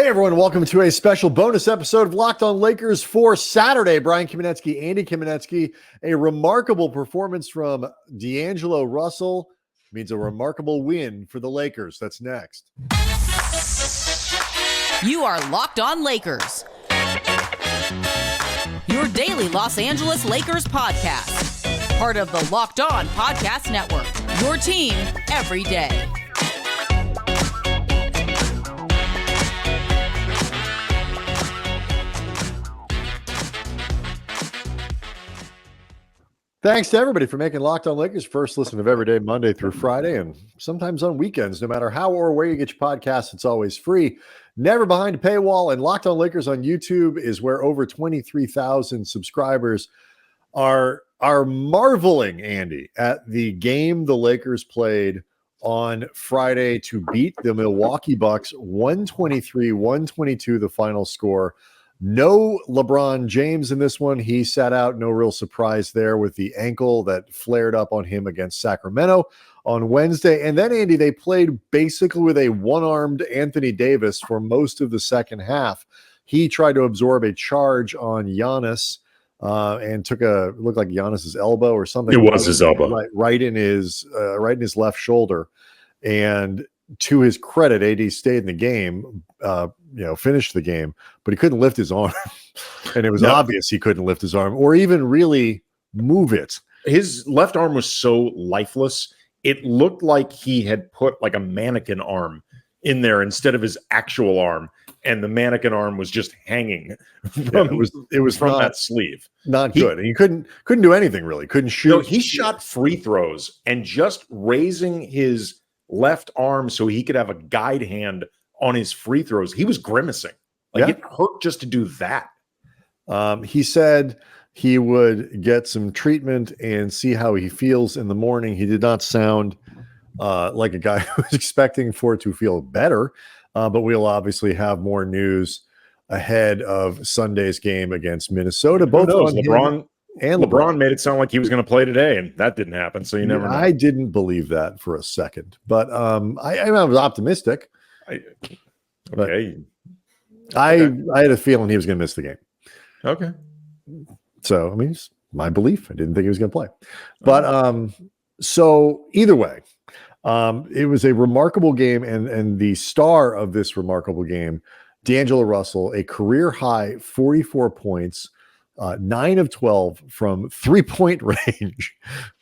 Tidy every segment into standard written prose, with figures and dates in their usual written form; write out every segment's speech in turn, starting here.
Hey everyone, welcome to a special bonus episode of Locked On Lakers for Saturday. Brian Kamenetsky, Andy Kamenetsky. A remarkable performance from D'Angelo Russell means a remarkable win for the Lakers. That's next. You are Locked On Lakers, your daily Los Angeles Lakers podcast. Part of the Locked On Podcast Network, your team every day. Thanks to everybody for making Locked On Lakers first listen of every day, Monday through Friday, and sometimes on weekends. No matter how or where you get your podcasts, it's always free. Never behind a paywall. And Locked On Lakers on YouTube is where over 23,000 subscribers are marveling, Andy, at the game the Lakers played on Friday to beat the Milwaukee Bucks 123-122, the final score. No LeBron James in this one. He sat out. No real surprise there with the ankle that flared up on him against Sacramento on Wednesday. And then, Andy, they played basically with a one-armed Anthony Davis for most of the second half. He tried to absorb a charge on Giannis and looked like Giannis's elbow or something. It was his elbow. Right in his left shoulder. And to his credit, AD stayed in the game, finished the game, but he couldn't lift his arm. And it was obvious he couldn't lift his arm or even really move it. His left arm was so lifeless. It looked like he had put like a mannequin arm in there instead of his actual arm. And the mannequin arm was just hanging from, it was from that sleeve. Not good. And he couldn't do anything really. Couldn't shoot. No, he shot free throws and just raising his left arm so he could have a guide hand on his free throws. He was grimacing. It hurt just to do that. He said he would get some treatment and see how he feels in the morning. He did not sound like a guy who was expecting for it to feel better. But we'll obviously have more news ahead of Sunday's game against Minnesota. Both LeBron made it sound like he was going to play today, and that didn't happen. So you never know. I didn't believe that for a second, but I was optimistic. I had a feeling he was going to miss the game. Okay. So, it's my belief. I didn't think he was going to play. But so either way, it was a remarkable game. And the star of this remarkable game, D'Angelo Russell, a career high 44 points, 9 of 12 from 3-point range.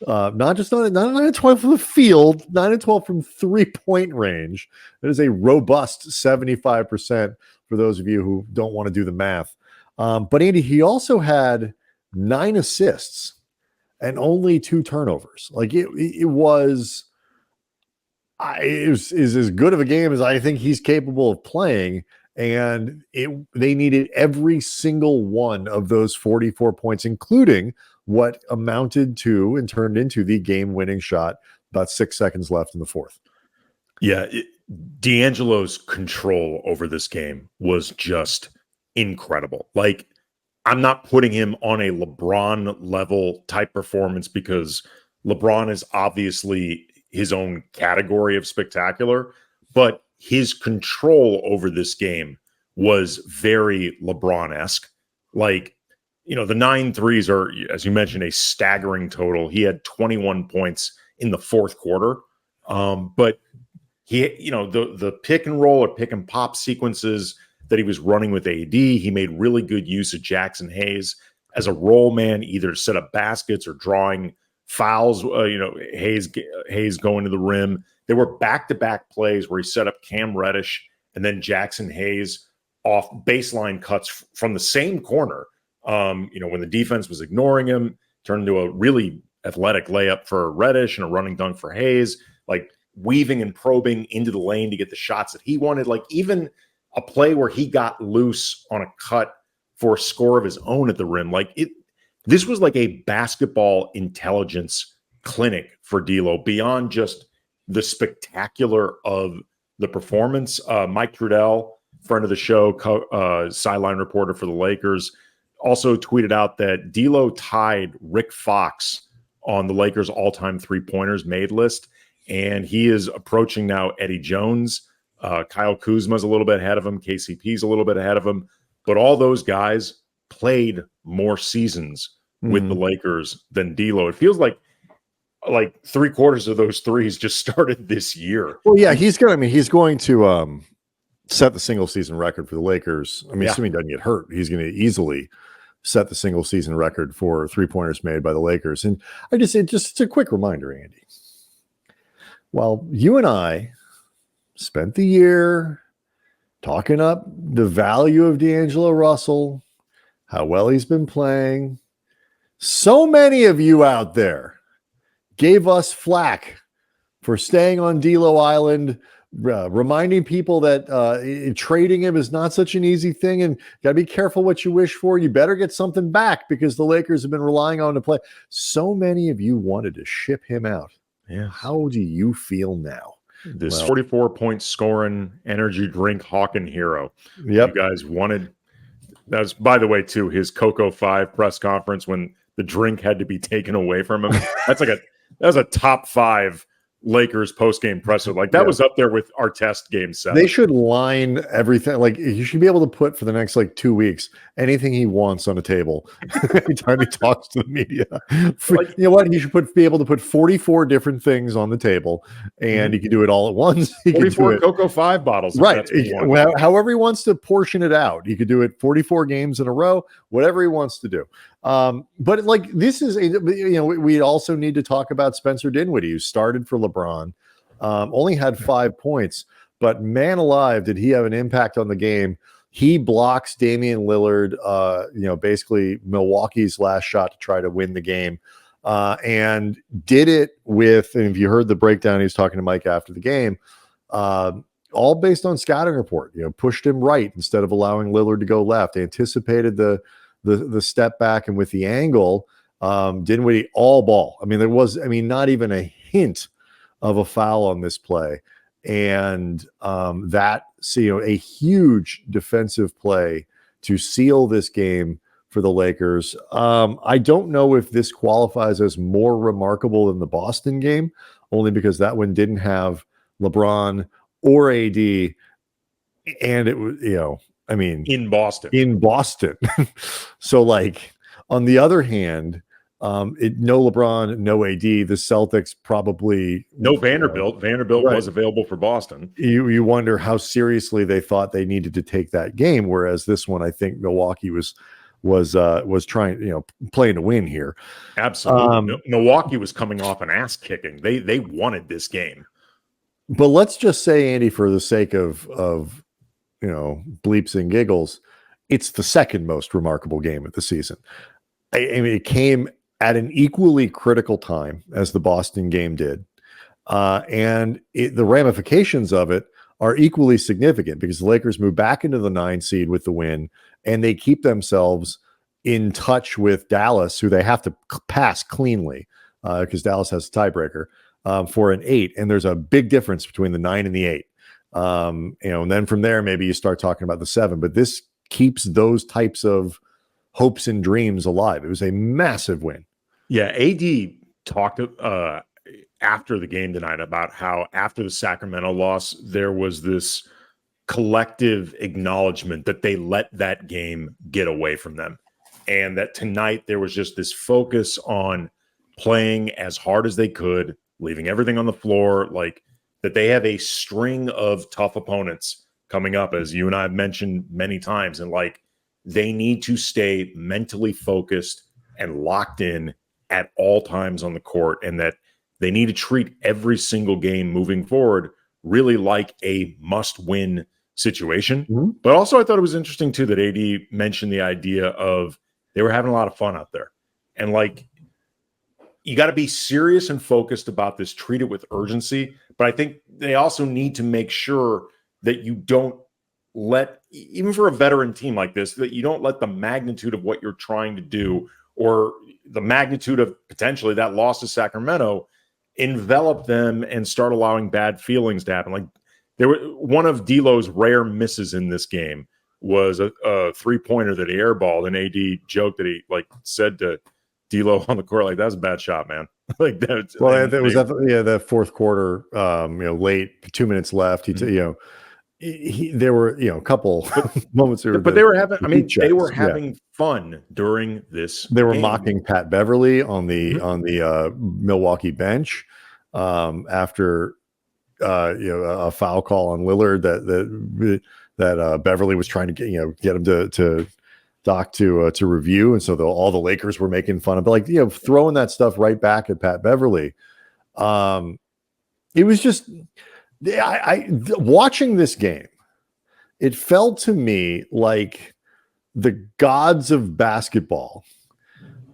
Not 9 of 12 from the field, 9 of 12 from 3-point range. That is a robust 75% for those of you who don't want to do the math. But Andy, he also had 9 assists and only 2 turnovers. It was as good of a game as I think he's capable of playing. And they needed every single one of those 44 points, including what amounted to and turned into the game-winning shot about 6 seconds left in the fourth. Yeah, D'Angelo's control over this game was just incredible. I'm not putting him on a LeBron level type performance because LeBron is obviously his own category of spectacular, but his control over this game was very LeBron-esque. The 9 threes are, as you mentioned, a staggering total. He had 21 points in the fourth quarter. But he, the pick and roll or pick and pop sequences that he was running with AD, he made really good use of Jaxson Hayes as a roll man, either to set up baskets or drawing fouls. Hayes going to the rim. There were back-to-back plays where he set up Cam Reddish and then Jaxson Hayes off baseline cuts from the same corner. When the defense was ignoring him, turned into a really athletic layup for Reddish and a running dunk for Hayes, weaving and probing into the lane to get the shots that he wanted. Even a play where he got loose on a cut for a score of his own at the rim. This was like a basketball intelligence clinic for D'Lo beyond just the spectacular of the performance. Mike Trudell, friend of the show, sideline reporter for the Lakers, also tweeted out that D'Lo tied Rick Fox on the Lakers' all-time three-pointers made list, and he is approaching now Eddie Jones Kyle Kuzma's a little bit ahead of him. KCP's a little bit ahead of him. But all those guys played more seasons with the Lakers than D'Lo. It feels like 3/4 of those threes just started this year. Well, yeah, he's going to set the single season record for the Lakers. I mean, assuming he doesn't get hurt, he's going to easily set the single season record for 3-pointers made by the Lakers. And it's a quick reminder, Andy. While you and I spent the year talking up the value of D'Angelo Russell, how well he's been playing, so many of you out there gave us flack for staying on D'Lo Island, reminding people that trading him is not such an easy thing, and got to be careful what you wish for. You better get something back because the Lakers have been relying on him to play. So many of you wanted to ship him out. Yeah. How do you feel now? This 44-point scoring energy drink hawking hero. Yep. You guys wanted. That was, by the way, too, his Coco 5 press conference when the drink had to be taken away from him. That was a top 5 Lakers post-game presser. Like that was up there with our test game 7. They should line everything. Like you should be able to put for the next 2 weeks anything he wants on a table anytime he talks to the media. You know what? He should be able to put 44 different things on the table, and he can do it all at once. He 44 Coco 5 bottles, right? However he wants to portion it out, he could do it 44 games in a row, whatever he wants to do. But this is, we also need to talk about Spencer Dinwiddie, who started for LeBron, only had 5 points, but man alive, did he have an impact on the game. He blocks Damian Lillard, basically Milwaukee's last shot to try to win the game, and did it with, and if you heard the breakdown, he was talking to Mike after the game, all based on scouting report, pushed him right instead of allowing Lillard to go left, anticipated the step back, and with the angle, Dinwiddie all ball. I mean, there was, not even a hint of a foul on this play. And a huge defensive play to seal this game for the Lakers. I don't know if this qualifies as more remarkable than the Boston game, only because that one didn't have LeBron or AD, and it was, in Boston. So on the other hand, no LeBron, no AD, the Celtics probably no Vanderbilt. Vanderbilt was available for Boston. You wonder how seriously they thought they needed to take that game. Whereas this one, I think Milwaukee was trying, playing to win here. Absolutely. Milwaukee was coming off an ass kicking. They wanted this game. But let's just say, Andy, for the sake of bleeps and giggles, it's the second most remarkable game of the season. It came at an equally critical time as the Boston game did. And the ramifications of it are equally significant because the Lakers move back into the 9 seed with the win, and they keep themselves in touch with Dallas, who they have to pass cleanly because Dallas has a tiebreaker for an 8. And there's a big difference between the 9 and the 8. And then from there, maybe you start talking about the 7, but this keeps those types of hopes and dreams alive. It was a massive win. Yeah. AD talked after the game tonight about how after the Sacramento loss, there was this collective acknowledgement that they let that game get away from them. And that tonight there was just this focus on playing as hard as they could, leaving everything on the floor, that they have a string of tough opponents coming up, as you and I have mentioned many times. And they need to stay mentally focused and locked in at all times on the court, and that they need to treat every single game moving forward really like a must-win situation. Mm-hmm. But also I thought it was interesting too that AD mentioned the idea of they were having a lot of fun out there. And you got to be serious and focused about this, treat it with urgency. But I think they also need to make sure that you don't let, even for a veteran team like this, that you don't let the magnitude of what you're trying to do or the magnitude of potentially that loss to Sacramento envelop them and start allowing bad feelings to happen. There were one of D'Lo's rare misses in this game was a 3-pointer that he airballed, and AD joked that he said to D'Lo on the court, that was a bad shot, man. That was the fourth quarter, late, 2 minutes left. He there were, a couple moments. But they were having. I mean, they were yeah. having fun during this. They were game. mocking Pat Beverly on the Milwaukee bench after a foul call on Lillard that Beverly was trying to get him to Doc to review, and so all the Lakers were making fun of, like, throwing that stuff right back at Pat Beverly. It was just watching this game. It felt to me like the gods of basketball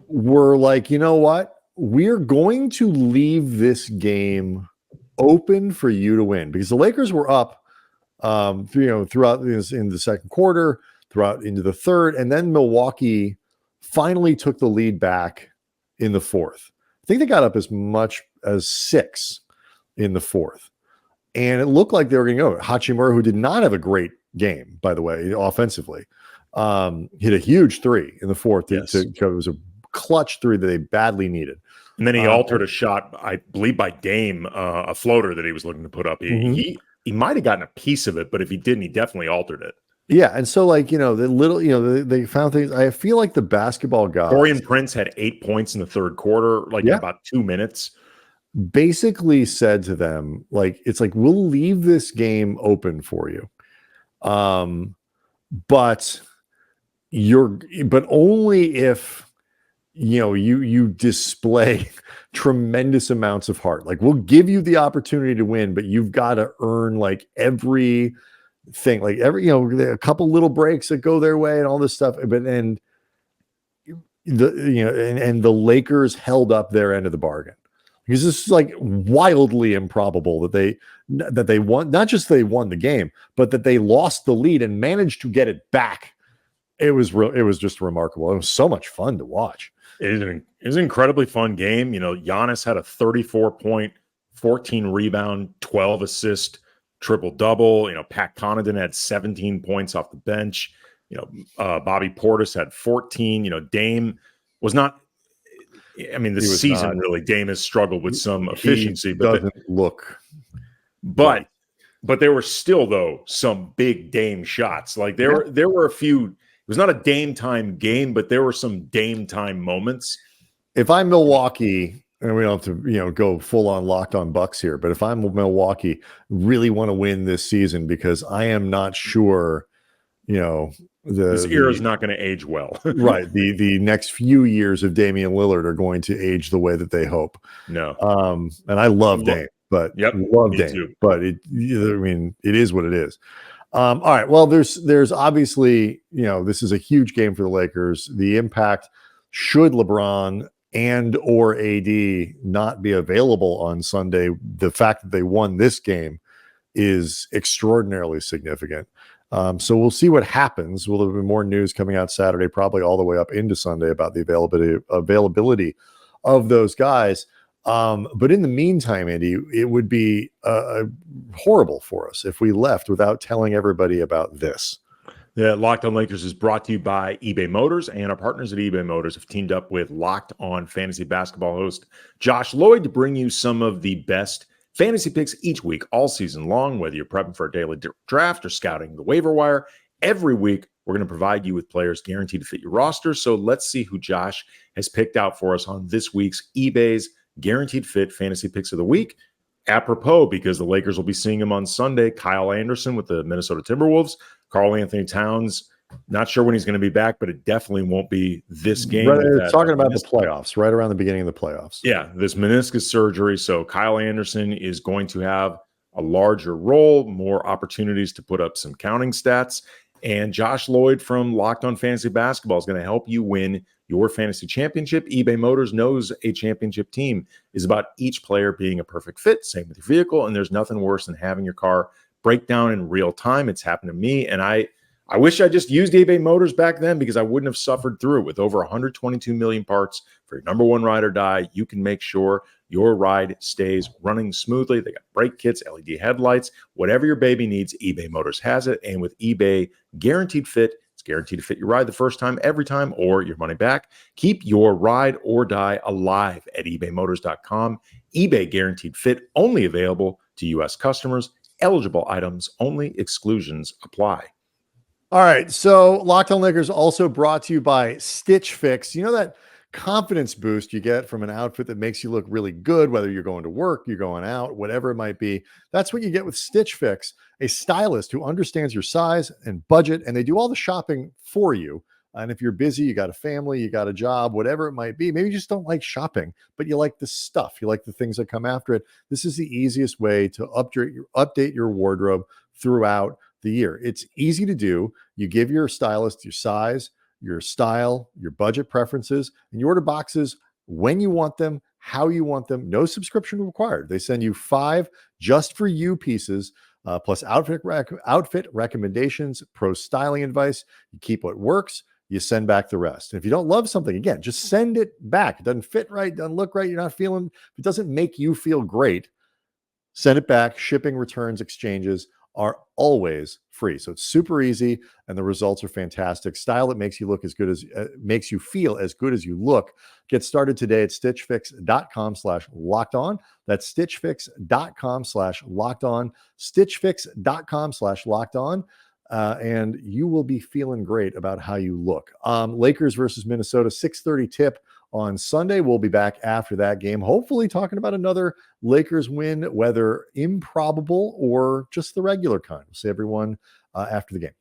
were like, you know what? We're going to leave this game open for you to win, because the Lakers were up, throughout this in the second quarter, throughout into the third, and then Milwaukee finally took the lead back in the fourth. I think they got up as much as 6 in the fourth, and it looked like they were going to go. Hachimura, who did not have a great game, by the way, offensively, hit a huge 3 in the fourth. Yes. It was a clutch 3 that they badly needed. And then he altered a shot, I believe, by Dame, a floater that he was looking to put up. He might have gotten a piece of it, but if he didn't, he definitely altered it. Yeah, and so, like, the little, they found things. I feel like the basketball guys. Taurean Prince had 8 points in the third quarter, in about 2 minutes. Basically said to them, like, it's like, we'll leave this game open for you, but only if you display tremendous amounts of heart. Like, we'll give you the opportunity to win, but you've got to earn, like, every thing, like a couple little breaks that go their way and all this stuff. But and the Lakers held up their end of the bargain, because this is like wildly improbable that they won. Not just they won the game, but that they lost the lead and managed to get it back. It was just remarkable. It was so much fun to watch. It was an incredibly fun game. Giannis had a 34-point, 14 rebound, 12 assist triple-double. Pat Connaughton had 17 points off the bench. Bobby Portis had 14. Dame was not. I mean, this season really, Dame has struggled with some efficiency, but there were still, though, some big Dame shots. Like there were a few. It was not a Dame time game, but there were some Dame time moments. If I'm Milwaukee, and we don't have to, go full on locked on Bucks here, but if I'm Milwaukee, really want to win this season, because I am not sure, this era is not going to age well. Right. The next few years of Damian Lillard are going to age the way that they hope. No. And I love Dame, but love Dame, too. But it is what it is. All right. Well, there's obviously, this is a huge game for the Lakers. The impact, should LeBron and or AD not be available on Sunday, the fact that they won this game is extraordinarily significant. So we'll see what happens. Will there be more news coming out Saturday, probably all the way up into Sunday, about the availability of those guys. But in the meantime, Andy, it would be horrible for us if we left without telling everybody about this. The Locked On Lakers is brought to you by eBay Motors, and our partners at eBay Motors have teamed up with Locked On Fantasy Basketball host Josh Lloyd to bring you some of the best fantasy picks each week, all season long. Whether you're prepping for a daily draft or scouting the waiver wire, every week we're going to provide you with players guaranteed to fit your roster. So let's see who Josh has picked out for us on this week's eBay's Guaranteed Fit Fantasy Picks of the Week. Apropos, because the Lakers will be seeing him on Sunday, Kyle Anderson with the Minnesota Timberwolves, Karl Anthony Towns. Not sure when he's going to be back, but it definitely won't be this game. Right, talking about the playoffs, right around the beginning of the playoffs. Yeah, this meniscus surgery. So Kyle Anderson is going to have a larger role, more opportunities to put up some counting stats. And Josh Lloyd from Locked On Fantasy Basketball is going to help you win your fantasy championship. eBay Motors knows a championship team is about each player being a perfect fit. Same with your vehicle. And there's nothing worse than having your car break down in real time. It's happened to me. And I wish I just used eBay Motors back then, because I wouldn't have suffered through it. With over 122 million parts for your number one ride or die, you can make sure your ride stays running smoothly. They got brake kits, LED headlights, whatever your baby needs, eBay Motors has it. And with eBay Guaranteed Fit, it's guaranteed to fit your ride the first time, every time, or your money back. Keep your ride or die alive at ebaymotors.com. eBay Guaranteed Fit, only available to U.S. customers. Eligible items only. Exclusions apply. All right. So Locked On Lakers also brought to you by Stitch Fix. You know that confidence boost you get from an outfit that makes you look really good, whether you're going to work, you're going out, whatever it might be. That's what you get with Stitch Fix, a stylist who understands your size and budget, and they do all the shopping for you. And if you're busy, you got a family, you got a job, whatever it might be, maybe you just don't like shopping, but you like the stuff, you like the things that come after it. This is the easiest way to update your wardrobe throughout the year. It's easy to do. You give your stylist your size, your style, your budget preferences, and you order boxes when you want them, how you want them. No subscription required. They send you 5 just for you pieces, plus outfit recommendations, pro styling advice. You keep what works, you send back the rest. And if you don't love something, again, just send it back. It doesn't fit right, doesn't look right, you're not feeling, if it doesn't make you feel great, send it back. Shipping, returns, exchanges are always free. So it's super easy and the results are fantastic. Style that makes you look as good as makes you feel as good as you look. Get started today at stitchfix.com/lockedon. That's stitchfix.com/lockedon. stitchfix.com/lockedon. And you will be feeling great about how you look. Lakers versus Minnesota, 6:30 tip on Sunday. We'll be back after that game, hopefully talking about another Lakers win, whether improbable or just the regular kind. We'll see everyone after the game.